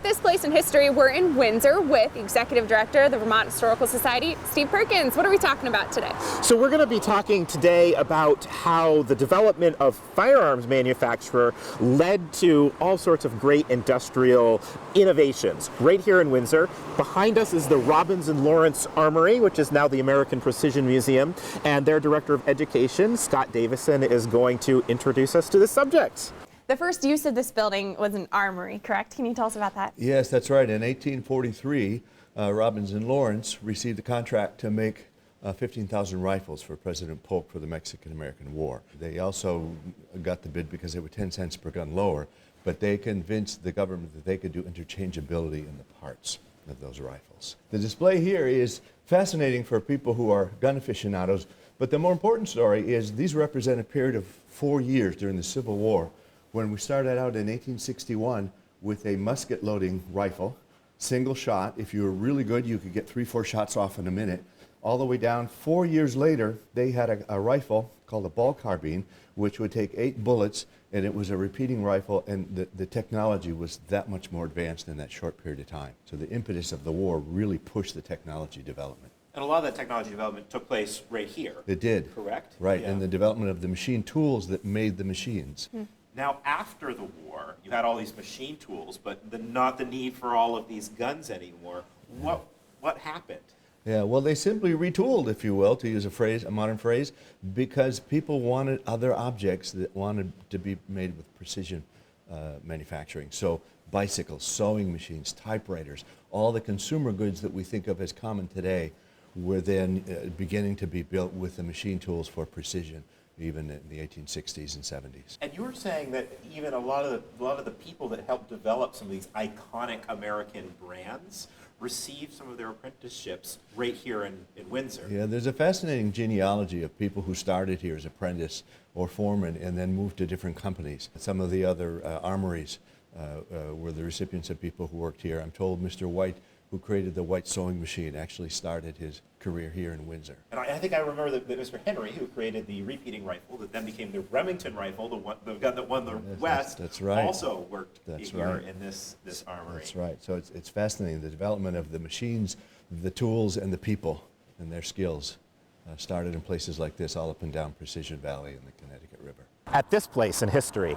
At this place in history, we're in Windsor with Executive Director of the Vermont Historical Society, Steve Perkins. What are we talking about today? So we're going to be talking today about how the development of firearms manufacture led to all sorts of great industrial innovations right here in Windsor. Behind us is the Robbins and Lawrence Armory, which is now the American Precision Museum, and their Director of Education, Scott Davison, is going to introduce us to this subject. The first use of this building was an armory, correct? Can you tell us about that? Yes, that's right. In 1843, Robbins and Lawrence received a contract to make 15,000 rifles for President Polk for the Mexican-American War. They also got the bid because they were 10 cents per gun lower, but they convinced the government that they could do interchangeability in the parts of those rifles. The display here is fascinating for people who are gun aficionados, but the more important story is these represent a period of 4 years during the Civil War, when we started out in 1861 with a musket loading rifle, single shot. If you were really good, you could get 3-4 shots off in a minute. All the way down, 4 years later, they had a rifle called a ball carbine, which would take 8 bullets, and it was a repeating rifle, and the technology was that much more advanced in that short period of time. So the impetus of the war really pushed the technology development. And a lot of that technology development took place right here. It did. Correct? Right, Yeah. and the development of the machine tools that made the machines. Now, after the war, you had all these machine tools, but not the need for all of these guns anymore. What happened? Yeah, well, they simply retooled, if you will, to use a modern phrase, because people wanted other objects that wanted to be made with precision manufacturing. So bicycles, sewing machines, typewriters, all the consumer goods that we think of as common today were then beginning to be built with the machine tools for precision, even in the 1860s and 70s. And you were saying that even a lot of the people that helped develop some of these iconic American brands received some of their apprenticeships right here in Windsor. Yeah, there's a fascinating genealogy of people who started here as apprentice or foreman and then moved to different companies. Some of the other armories were the recipients of people who worked here. I'm told Mr. White, who created the White sewing machine, actually started his career here in Windsor. And I think I remember that Mr. Henry, who created the repeating rifle that then became the Remington rifle, the gun that won the West, that's right. also worked here right. in this armory. That's right. So it's fascinating. The development of the machines, the tools, and the people and their skills started in places like this, all up and down Precision Valley in the Connecticut River. At this place in history.